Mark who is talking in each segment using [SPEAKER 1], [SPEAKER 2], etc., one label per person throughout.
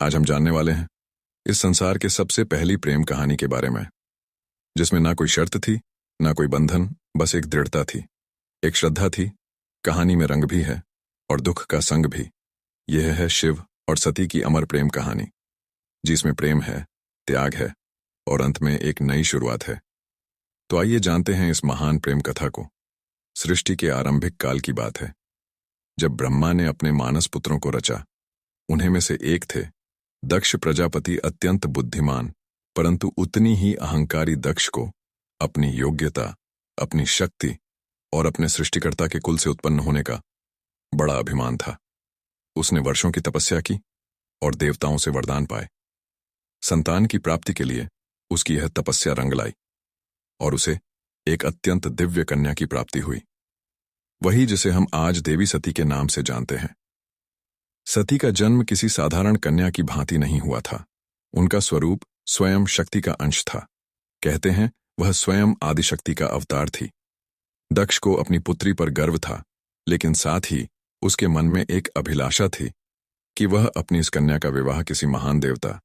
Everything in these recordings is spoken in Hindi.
[SPEAKER 1] आज हम जानने वाले हैं इस संसार के सबसे पहली प्रेम कहानी के बारे में, जिसमें ना कोई शर्त थी, ना कोई बंधन, बस एक दृढ़ता थी, एक श्रद्धा थी। कहानी में रंग भी है और दुख का संग भी। यह है शिव और सती की अमर प्रेम कहानी, जिसमें प्रेम है, त्याग है और अंत में एक नई शुरुआत है। तो आइए जानते हैं इस महान प्रेम कथा को। सृष्टि के आरंभिक काल की बात है, जब ब्रह्मा ने अपने मानस पुत्रों को रचा। उन्हें में से एक थे दक्ष प्रजापति, अत्यंत बुद्धिमान परंतु उतनी ही अहंकारी दक्ष को अपनी योग्यता, अपनी शक्ति और अपने सृष्टिकर्ता के कुल से उत्पन्न होने का बड़ा अभिमान था। उसने वर्षों की तपस्या की और देवताओं से वरदान पाए। संतान की प्राप्ति के लिए उसकी यह तपस्या रंग लाई और उसे एक अत्यंत दिव्य कन्या की प्राप्ति हुई, वही जिसे हम आज देवी सती के नाम से जानते हैं। सती का जन्म किसी साधारण कन्या की भांति नहीं हुआ था। उनका स्वरूप स्वयं शक्ति का अंश था। कहते हैं वह स्वयं आदिशक्ति का अवतार थी। दक्ष को अपनी पुत्री पर गर्व था, लेकिन साथ ही उसके मन में एक अभिलाषा थी कि वह अपनी इस कन्या का विवाह किसी महान देवता,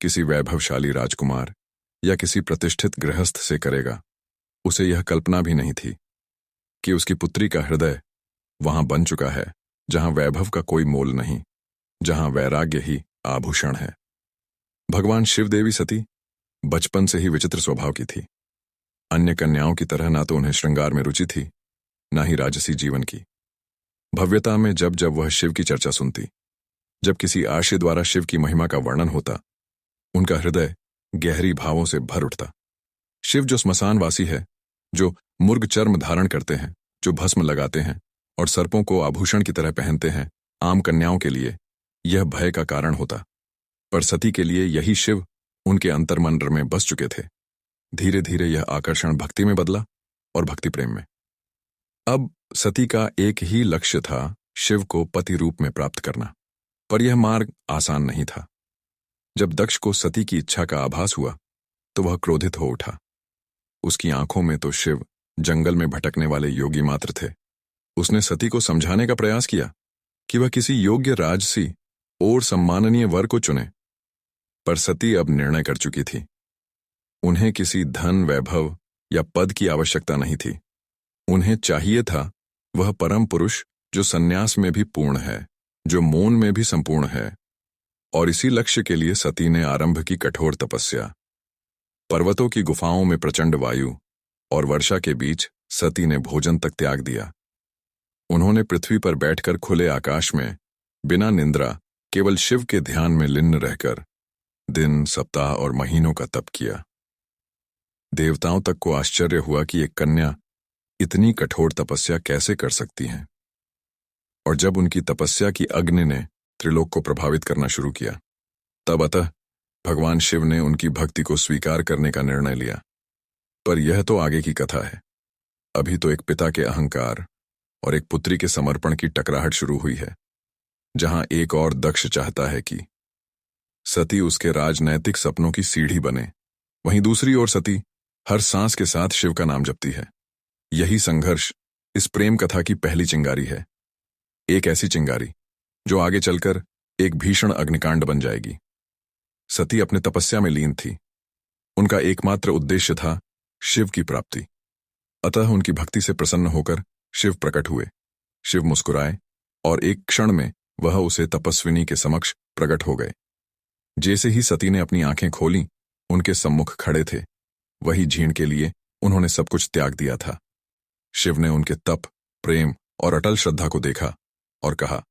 [SPEAKER 1] किसी वैभवशाली राजकुमार या किसी प्रतिष्ठित गृहस्थ से करेगा। उसे यह कल्पना भी नहीं थी कि उसकी पुत्री का हृदय वहां बन चुका है जहां वैभव का कोई मोल नहीं, जहां वैराग्य ही आभूषण है। भगवान शिव देवी सती बचपन से ही विचित्र स्वभाव की थी। अन्य कन्याओं की तरह ना तो उन्हें श्रृंगार में रुचि थी, ना ही राजसी जीवन की। भव्यता में जब जब वह शिव की चर्चा सुनती, जब किसी आश्रय द्वारा शिव की महिमा का वर्णन होता, उनका हृदय गहरी भावों से भर उठता। शिव जो स्मशानवासी है, जो मुर्ग चर्म धारण करते हैं, जो भस्म लगाते हैं और सर्पों को आभूषण की तरह पहनते हैं, आम कन्याओं के लिए यह भय का कारण होता, पर सती के लिए यही शिव उनके अंतर्मन में बस चुके थे। धीरे धीरे यह आकर्षण भक्ति में बदला और भक्ति प्रेम में। अब सती का एक ही लक्ष्य था, शिव को पति रूप में प्राप्त करना, पर यह मार्ग आसान नहीं था। जब दक्ष को सती की इच्छा का आभास हुआ तो वह क्रोधित हो उठा। उसकी आंखों में तो शिव जंगल में भटकने वाले योगी मात्र थे। उसने सती को समझाने का प्रयास किया कि वह किसी योग्य राजसी और सम्माननीय वर को चुने, पर सती अब निर्णय कर चुकी थी। उन्हें किसी धन, वैभव या पद की आवश्यकता नहीं थी। उन्हें चाहिए था वह परम पुरुष जो सन्यास में भी पूर्ण है, जो मौन में भी संपूर्ण है। और इसी लक्ष्य के लिए सती ने आरंभ की कठोर तपस्या। पर्वतों की गुफाओं में प्रचंड वायु और वर्षा के बीच सती ने भोजन तक त्याग दिया। उन्होंने पृथ्वी पर बैठकर खुले आकाश में बिना निंद्रा केवल शिव के ध्यान में लीन रहकर दिन, सप्ताह और महीनों का तप किया। देवताओं तक को आश्चर्य हुआ कि एक कन्या इतनी कठोर तपस्या कैसे कर सकती है। और जब उनकी तपस्या की अग्नि ने त्रिलोक को प्रभावित करना शुरू किया, तब अतः भगवान शिव ने उनकी भक्ति को स्वीकार करने का निर्णय लिया। पर यह तो आगे की कथा है। अभी तो एक पिता के अहंकार और एक पुत्री के समर्पण की टकराहट शुरू हुई है, जहां एक और दक्ष चाहता है कि सती उसके राजनैतिक सपनों की सीढ़ी बने, वहीं दूसरी ओर सती हर सांस के साथ शिव का नाम जपती है। यही संघर्ष इस प्रेम कथा की पहली चिंगारी है, एक ऐसी चिंगारी जो आगे चलकर एक भीषण अग्निकांड बन जाएगी। सती अपने तपस्या में लीन थी। उनका एकमात्र उद्देश्य था शिव की प्राप्ति। अतः उनकी भक्ति से प्रसन्न होकर शिव प्रकट हुए। शिव मुस्कुराए और एक क्षण में वह उसे तपस्विनी के समक्ष प्रकट हो गए। जैसे ही सती ने अपनी आंखें खोलीं, उनके सम्मुख खड़े थे वही जिन के लिए उन्होंने सब कुछ त्याग दिया था। शिव ने उनके तप, प्रेम और अटल श्रद्धा को देखा और कहा,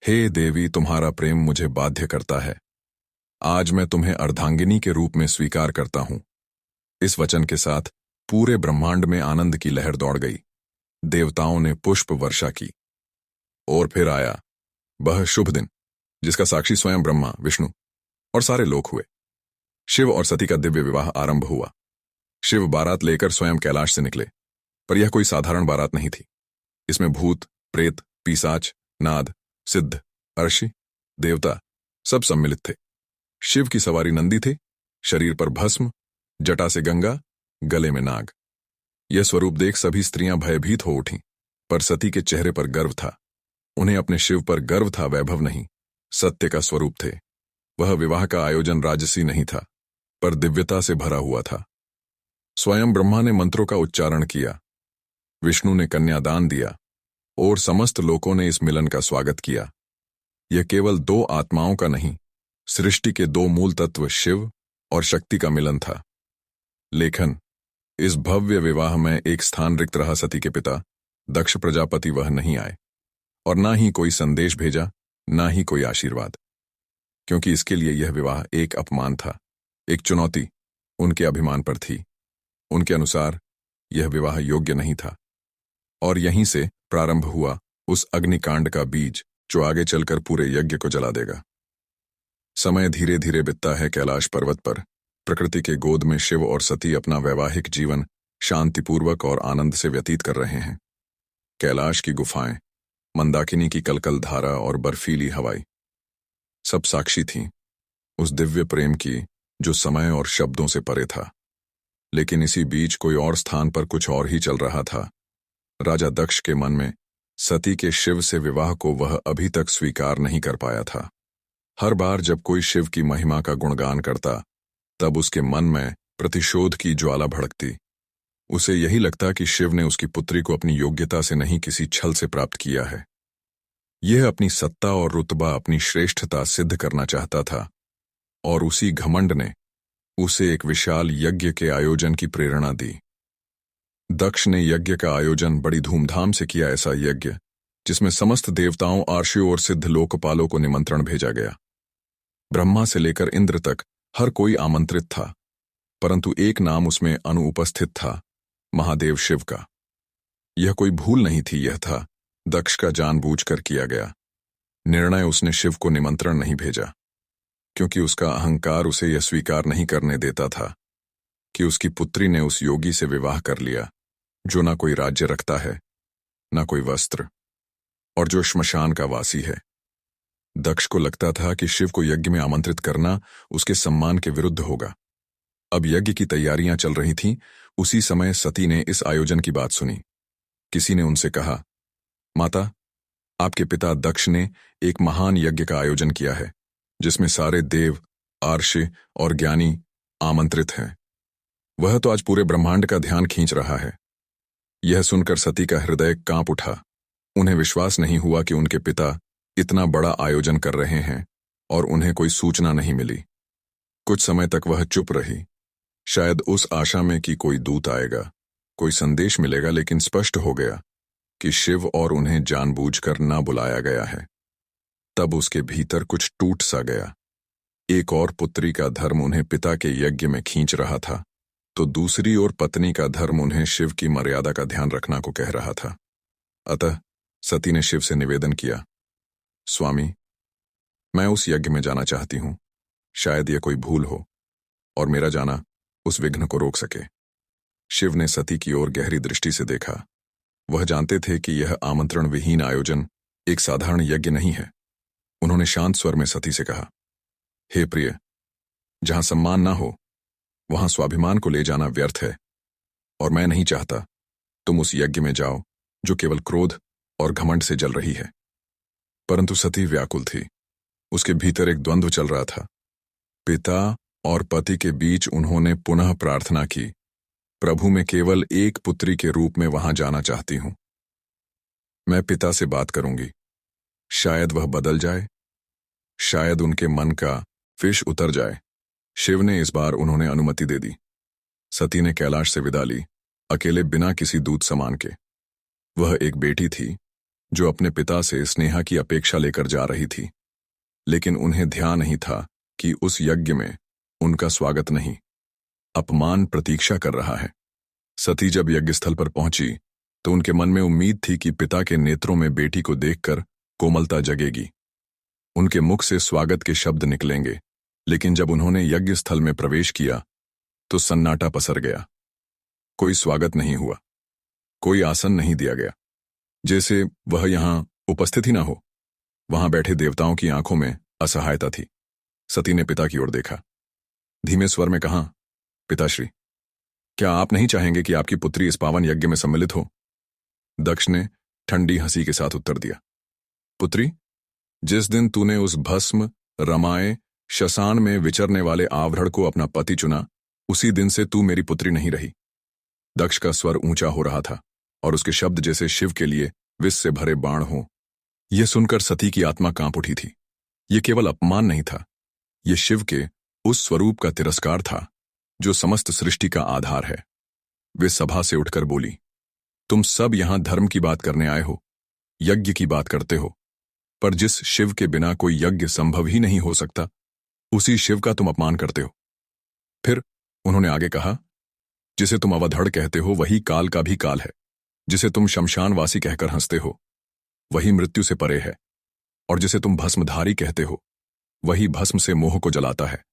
[SPEAKER 1] हे देवी, तुम्हारा प्रेम मुझे बाध्य करता है। आज मैं तुम्हें अर्धांगिनी के रूप में स्वीकार करता हूं। इस वचन के साथ पूरे ब्रह्मांड में आनंद की लहर दौड़ गई। देवताओं ने पुष्प वर्षा की। और फिर आया वह शुभ दिन, जिसका साक्षी स्वयं ब्रह्मा, विष्णु और सारे लोक हुए। शिव और सती का दिव्य विवाह आरंभ हुआ। शिव बारात लेकर स्वयं कैलाश से निकले, पर यह कोई साधारण बारात नहीं थी। इसमें भूत, प्रेत, पिशाच, नाद, सिद्ध, अर्षि, देवता सब सम्मिलित थे। शिव की सवारी नंदी थे, शरीर पर भस्म, जटा से गंगा, गले में नाग। यह स्वरूप देख सभी स्त्रियां भयभीत हो उठीं, पर सती के चेहरे पर गर्व था। उन्हें अपने शिव पर गर्व था, वैभव नहीं। सत्य का स्वरूप थे। वह विवाह का आयोजन राजसी नहीं था, पर दिव्यता से भरा हुआ था। स्वयं ब्रह्मा ने मंत्रों का उच्चारण किया, विष्णु ने कन्यादान दिया और समस्त लोगों ने इस मिलन का स्वागत किया। यह केवल दो आत्माओं का नहीं, सृष्टि के दो मूल तत्व शिव और शक्ति का मिलन था। लेखन: इस भव्य विवाह में एक स्थान रिक्त रहा। सती के पिता दक्ष प्रजापति वह नहीं आए, और ना ही कोई संदेश भेजा, ना ही कोई आशीर्वाद, क्योंकि इसके लिए यह विवाह एक अपमान था, एक चुनौती उनके अभिमान पर थी। उनके अनुसार यह विवाह योग्य नहीं था, और यहीं से प्रारंभ हुआ उस अग्निकांड का बीज जो आगे चलकर पूरे यज्ञ को जला देगा। समय धीरे धीरे बीतता है। कैलाश पर्वत पर प्रकृति के गोद में शिव और सती अपना वैवाहिक जीवन शांतिपूर्वक और आनंद से व्यतीत कर रहे हैं। कैलाश की गुफाएं, मंदाकिनी की कलकल धारा और बर्फीली हवाई सब साक्षी थीं उस दिव्य प्रेम की जो समय और शब्दों से परे था। लेकिन इसी बीच कोई और स्थान पर कुछ और ही चल रहा था। राजा दक्ष के मन में सती के शिव से विवाह को वह अभी तक स्वीकार नहीं कर पाया था। हर बार जब कोई शिव की महिमा का गुणगान करता, तब उसके मन में प्रतिशोध की ज्वाला भड़कती। उसे यही लगता कि शिव ने उसकी पुत्री को अपनी योग्यता से नहीं, किसी छल से प्राप्त किया है। यह अपनी सत्ता और रुतबा, अपनी श्रेष्ठता सिद्ध करना चाहता था, और उसी घमंड ने उसे एक विशाल यज्ञ के आयोजन की प्रेरणा दी। दक्ष ने यज्ञ का आयोजन बड़ी धूमधाम से किया, ऐसा यज्ञ जिसमें समस्त देवताओं, आर्षियों और सिद्ध लोकपालों को निमंत्रण भेजा गया। ब्रह्मा से लेकर इंद्र तक हर कोई आमंत्रित था, परंतु एक नाम उसमें अनुपस्थित था, महादेव शिव का। यह कोई भूल नहीं थी, यह था दक्ष का जानबूझकर किया गया निर्णय। उसने शिव को निमंत्रण नहीं भेजा, क्योंकि उसका अहंकार उसे यह स्वीकार नहीं करने देता था कि उसकी पुत्री ने उस योगी से विवाह कर लिया जो ना कोई राज्य रखता है, ना कोई वस्त्र, और जो श्मशान का वासी है। दक्ष को लगता था कि शिव को यज्ञ में आमंत्रित करना उसके सम्मान के विरुद्ध होगा। अब यज्ञ की तैयारियां चल रही थीं। उसी समय सती ने इस आयोजन की बात सुनी। किसी ने उनसे कहा, माता, आपके पिता दक्ष ने एक महान यज्ञ का आयोजन किया है, जिसमें सारे देव, आर्षि और ज्ञानी आमंत्रित हैं। वह तो आज पूरे ब्रह्मांड का ध्यान खींच रहा है। यह सुनकर सती का हृदय कांप उठा। उन्हें विश्वास नहीं हुआ कि उनके पिता इतना बड़ा आयोजन कर रहे हैं और उन्हें कोई सूचना नहीं मिली। कुछ समय तक वह चुप रही, शायद उस आशा में कि कोई दूत आएगा, कोई संदेश मिलेगा, लेकिन स्पष्ट हो गया कि शिव और उन्हें जानबूझकर ना बुलाया गया है। तब उसके भीतर कुछ टूट सा गया। एक और पुत्री का धर्म उन्हें पिता के यज्ञ में खींच रहा था, तो दूसरी ओर पत्नी का धर्म उन्हें शिव की मर्यादा का ध्यान रखना को कह रहा था। अतः सती ने शिव से निवेदन किया, स्वामी, मैं उस यज्ञ में जाना चाहती हूं। शायद यह कोई भूल हो और मेरा जाना उस विघ्न को रोक सके। शिव ने सती की ओर गहरी दृष्टि से देखा। वह जानते थे कि यह आमंत्रण विहीन आयोजन एक साधारण यज्ञ नहीं है। उन्होंने शांत स्वर में सती से कहा, हे प्रिय, जहां सम्मान ना हो वहां स्वाभिमान को ले जाना व्यर्थ है, और मैं नहीं चाहता तुम उस यज्ञ में जाओ जो केवल क्रोध और घमंड से जल रही है। परंतु सती व्याकुल थी। उसके भीतर एक द्वंद्व चल रहा था। पिता और पति के बीच उन्होंने पुनः प्रार्थना की, प्रभु, मैं केवल एक पुत्री के रूप में वहां जाना चाहती हूं। मैं पिता से बात करूंगी, शायद वह बदल जाए, शायद उनके मन का विष उतर जाए। शिव ने इस बार उन्होंने अनुमति दे दी। सती ने कैलाश से विदा ली, अकेले, बिना किसी दूत समान के। वह एक बेटी थी जो अपने पिता से स्नेहा की अपेक्षा लेकर जा रही थी, लेकिन उन्हें ध्यान नहीं था कि उस यज्ञ में उनका स्वागत नहीं, अपमान प्रतीक्षा कर रहा है। सती जब यज्ञस्थल पर पहुंची तो उनके मन में उम्मीद थी कि पिता के नेत्रों में बेटी को देखकर कोमलता जगेगी, उनके मुख से स्वागत के शब्द निकलेंगे। लेकिन जब उन्होंने यज्ञ स्थल में प्रवेश किया तो सन्नाटा पसर गया। कोई स्वागत नहीं हुआ, कोई आसन नहीं दिया गया, जैसे वह यहां उपस्थित ही ना हो। वहां बैठे देवताओं की आंखों में असहायता थी। सती ने पिता की ओर देखा, धीमे स्वर में कहा, पिताश्री, क्या आप नहीं चाहेंगे कि आपकी पुत्री इस पावन यज्ञ में सम्मिलित हो? दक्ष ने ठंडी हंसी के साथ उत्तर दिया, पुत्री, जिस दिन तूने उस भस्म, रमाए शसान में विचरने वाले आवरण को अपना पति चुना, उसी दिन से तू मेरी पुत्री नहीं रही। दक्ष का स्वर ऊंचा हो रहा था और उसके शब्द जैसे शिव के लिए विष से भरे बाण हों। यह सुनकर सती की आत्मा कांप उठी थी। यह केवल अपमान नहीं था, यह शिव के उस स्वरूप का तिरस्कार था जो समस्त सृष्टि का आधार है। वे सभा से उठकर बोली, तुम सब यहां धर्म की बात करने आए हो, यज्ञ की बात करते हो, पर जिस शिव के बिना कोई यज्ञ संभव ही नहीं हो सकता, उसी शिव का तुम अपमान करते हो। फिर उन्होंने आगे कहा, जिसे तुम अवधड़ कहते हो वही काल का भी काल है, जिसे तुम शमशानवासी कहकर हंसते हो वही मृत्यु से परे है, और जिसे तुम भस्मधारी कहते हो वही भस्म से मोह को जलाता है।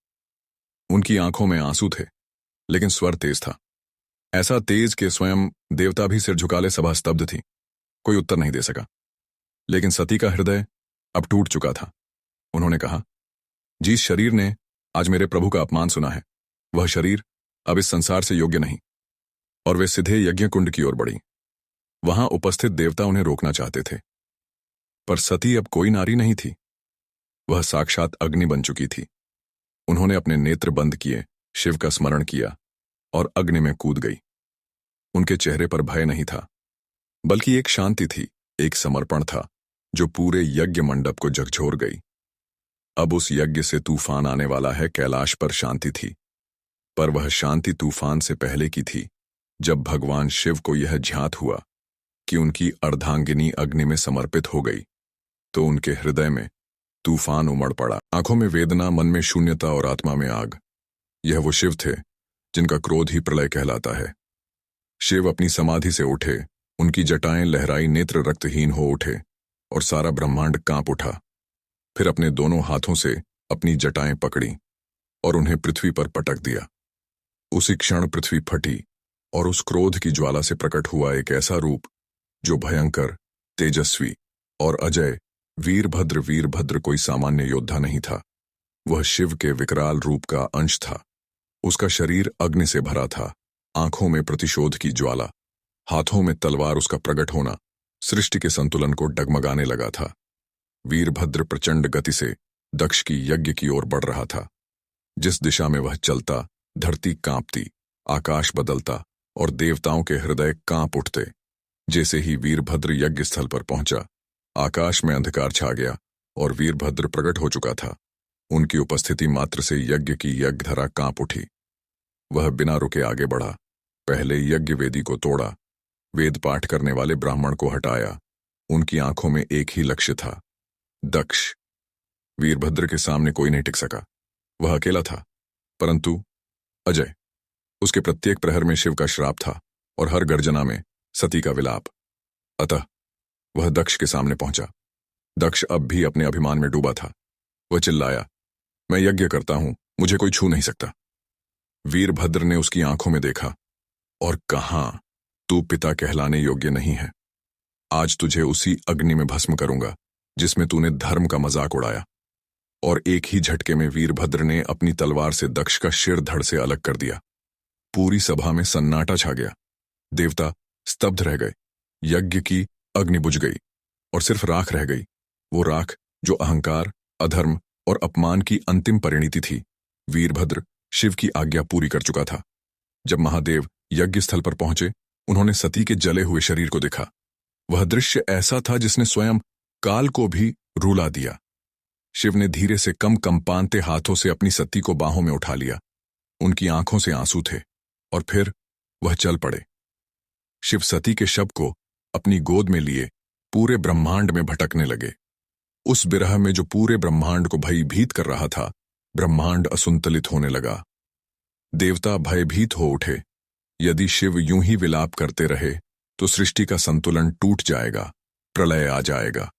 [SPEAKER 1] उनकी आंखों में आंसू थे, लेकिन स्वर तेज था, ऐसा तेज कि स्वयं देवता भी सिर झुका ले सभा स्तब्ध थी। कोई उत्तर नहीं दे सका, लेकिन सती का हृदय अब टूट चुका था। उन्होंने कहा, जिस शरीर ने आज मेरे प्रभु का अपमान सुना है, वह शरीर अब इस संसार से योग्य नहीं। और वे सीधे यज्ञ कुंड की ओर बढ़ी। वहां उपस्थित देवता उन्हें रोकना चाहते थे, पर सती अब कोई नारी नहीं थी, वह साक्षात अग्नि बन चुकी थी। उन्होंने अपने नेत्र बंद किए, शिव का स्मरण किया और अग्नि में कूद गई। उनके चेहरे पर भय नहीं था, बल्कि एक शांति थी, एक समर्पण था जो पूरे यज्ञ मंडप को झकझोर गई। अब उस यज्ञ से तूफान आने वाला है। कैलाश पर शांति थी, पर वह शांति तूफान से पहले की थी, जब भगवान शिव को यह ज्ञात हुआ कि उनकी अर्धांगिनी अग्नि में समर्पित हो गई, तो उनके हृदय में तूफान उमड़ पड़ा। आंखों में वेदना, मन में शून्यता और आत्मा में आग। यह वो शिव थे जिनका क्रोध ही प्रलय कहलाता है। शिव अपनी समाधि से उठे, उनकी जटाएं लहराई, नेत्र रक्तहीन हो उठे और सारा ब्रह्मांड कांप उठा। फिर अपने दोनों हाथों से अपनी जटाएं पकड़ी और उन्हें पृथ्वी पर पटक दिया। उसी क्षण पृथ्वी फटी और उस क्रोध की ज्वाला से प्रकट हुआ एक ऐसा रूप जो भयंकर, तेजस्वी और अजय। वीरभद्र कोई सामान्य योद्धा नहीं था, वह शिव के विकराल रूप का अंश था। उसका शरीर अग्नि से भरा था, आंखों में प्रतिशोध की ज्वाला, हाथों में तलवार। उसका प्रकट होना सृष्टि के संतुलन को डगमगाने लगा था। वीरभद्र प्रचंड गति से दक्ष की यज्ञ की ओर बढ़ रहा था। जिस दिशा में वह चलता, धरती कांपती, आकाश बदलता और देवताओं के हृदय कांप उठते। जैसे ही वीरभद्र यज्ञ स्थल पर पहुंचा, आकाश में अंधकार छा गया और वीरभद्र प्रकट हो चुका था। उनकी उपस्थिति मात्र से यज्ञ की यज्ञधरा कांप उठी। वह बिना रुके आगे बढ़ा। पहले यज्ञ वेदी को तोड़ा, वेद पाठ करने वाले ब्राह्मण को हटाया। उनकी आंखों में एक ही लक्ष्य था, दक्ष। वीरभद्र के सामने कोई नहीं टिक सका। वह अकेला था, परंतु अजय। उसके प्रत्येक प्रहर में शिव का श्राप था और हर गर्जना में सती का विलाप। अतः वह दक्ष के सामने पहुंचा। दक्ष अब भी अपने अभिमान में डूबा था। वह चिल्लाया, मैं यज्ञ करता हूं, मुझे कोई छू नहीं सकता। वीरभद्र ने उसकी आंखों में देखा और कहा, तू पिता कहलाने योग्य नहीं है। आज तुझे उसी अग्नि में भस्म करूंगा जिसमें तूने धर्म का मजाक उड़ाया। और एक ही झटके में वीरभद्र ने अपनी तलवार से दक्ष का शिर धड़ से अलग कर दिया। पूरी सभा में सन्नाटा छा गया। देवता स्तब्ध रह गए। यज्ञ की अग्नि बुझ गई और सिर्फ राख रह गई, वो राख जो अहंकार, अधर्म और अपमान की अंतिम परिणति थी। वीरभद्र शिव की आज्ञा पूरी कर चुका था। जब महादेव यज्ञ स्थल पर पहुंचे, उन्होंने सती के जले हुए शरीर को देखा। वह दृश्य ऐसा था जिसने स्वयं काल को भी रुला दिया। शिव ने धीरे से कंपानते हाथों से अपनी सती को बाहों में उठा लिया। उनकी आंखों से आंसू थे और फिर वह चल पड़े। शिव सती के शव को अपनी गोद में लिए पूरे ब्रह्मांड में भटकने लगे। उस बिरह में जो पूरे ब्रह्मांड को भयभीत कर रहा था, ब्रह्मांड असंतुलित होने लगा। देवता भयभीत हो उठे। यदि शिव यूं ही विलाप करते रहे तो सृष्टि का संतुलन टूट जाएगा, प्रलय आ जाएगा।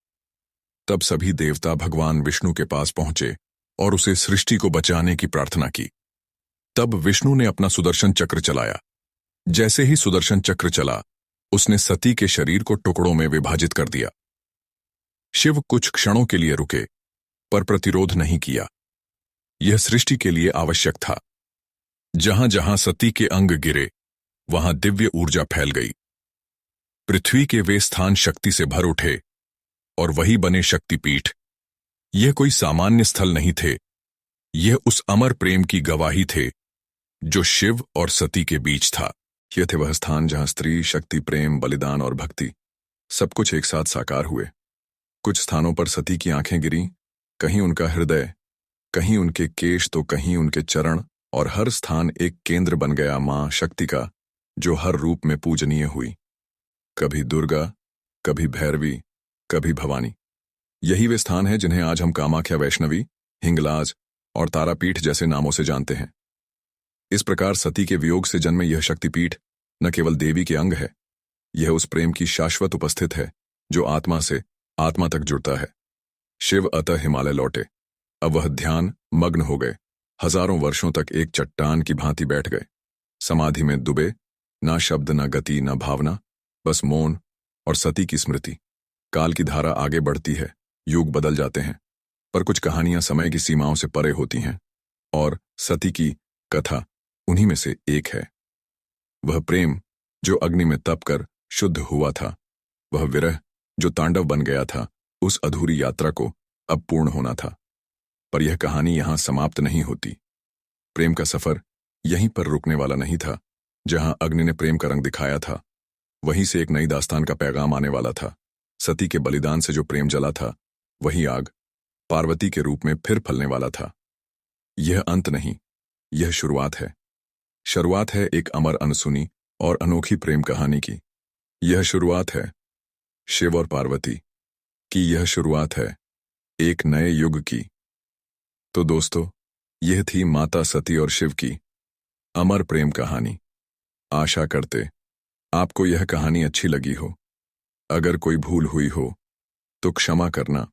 [SPEAKER 1] तब सभी देवता भगवान विष्णु के पास पहुंचे और उसे सृष्टि को बचाने की प्रार्थना की। तब विष्णु ने अपना सुदर्शन चक्र चलाया। जैसे ही सुदर्शन चक्र चला, उसने सती के शरीर को टुकड़ों में विभाजित कर दिया। शिव कुछ क्षणों के लिए रुके, पर प्रतिरोध नहीं किया। यह सृष्टि के लिए आवश्यक था। जहां जहां सती के अंग गिरे, वहां दिव्य ऊर्जा फैल गई। पृथ्वी के वे स्थान शक्ति से भर उठे और वही बने शक्तिपीठ। यह कोई सामान्य स्थल नहीं थे, यह उस अमर प्रेम की गवाही थे जो शिव और सती के बीच था। यह थे वह स्थान जहां स्त्री, शक्ति, प्रेम, बलिदान और भक्ति सब कुछ एक साथ साकार हुए। कुछ स्थानों पर सती की आंखें गिरी, कहीं उनका हृदय, कहीं उनके केश तो कहीं उनके चरण, और हर स्थान एक केंद्र बन गया मां शक्ति का, जो हर रूप में पूजनीय हुई। कभी दुर्गा, कभी भैरवी, कभी भवानी। यही वे स्थान हैं जिन्हें आज हम कामाख्या, वैष्णवी, हिंगलाज और तारापीठ जैसे नामों से जानते हैं। इस प्रकार सती के वियोग से जन्मे यह शक्तिपीठ न केवल देवी के अंग है, यह उस प्रेम की शाश्वत उपस्थित है जो आत्मा से आत्मा तक जुड़ता है। शिव अतः हिमालय लौटे। अब वह ध्यान मग्न हो गए, हजारों वर्षों तक एक चट्टान की भांति बैठ गए, समाधि में डूबे, ना शब्द, ना गति, ना भावना, बस मौन और सती की स्मृति। काल की धारा आगे बढ़ती है, युग बदल जाते हैं, पर कुछ कहानियां समय की सीमाओं से परे होती हैं, और सती की कथा उन्हीं में से एक है। वह प्रेम जो अग्नि में तप कर शुद्ध हुआ था, वह विरह जो तांडव बन गया था, उस अधूरी यात्रा को अब पूर्ण होना था। पर यह कहानी यहां समाप्त नहीं होती। प्रेम का सफर यहीं पर रुकने वाला नहीं था। जहां अग्नि ने प्रेम का रंग दिखाया था, वहीं से एक नई दास्तान का पैगाम आने वाला था। सती के बलिदान से जो प्रेम जला था, वही आग पार्वती के रूप में फिर फलने वाला था। यह अंत नहीं, यह शुरुआत है। शुरुआत है एक अमर, अनसुनी और अनोखी प्रेम कहानी की। यह शुरुआत है शिव और पार्वती की। यह शुरुआत है एक नए युग की। तो दोस्तों, यह थी माता सती और शिव की अमर प्रेम कहानी। आशा करते आपको यह कहानी अच्छी लगी हो। अगर कोई भूल हुई हो तो क्षमा करना।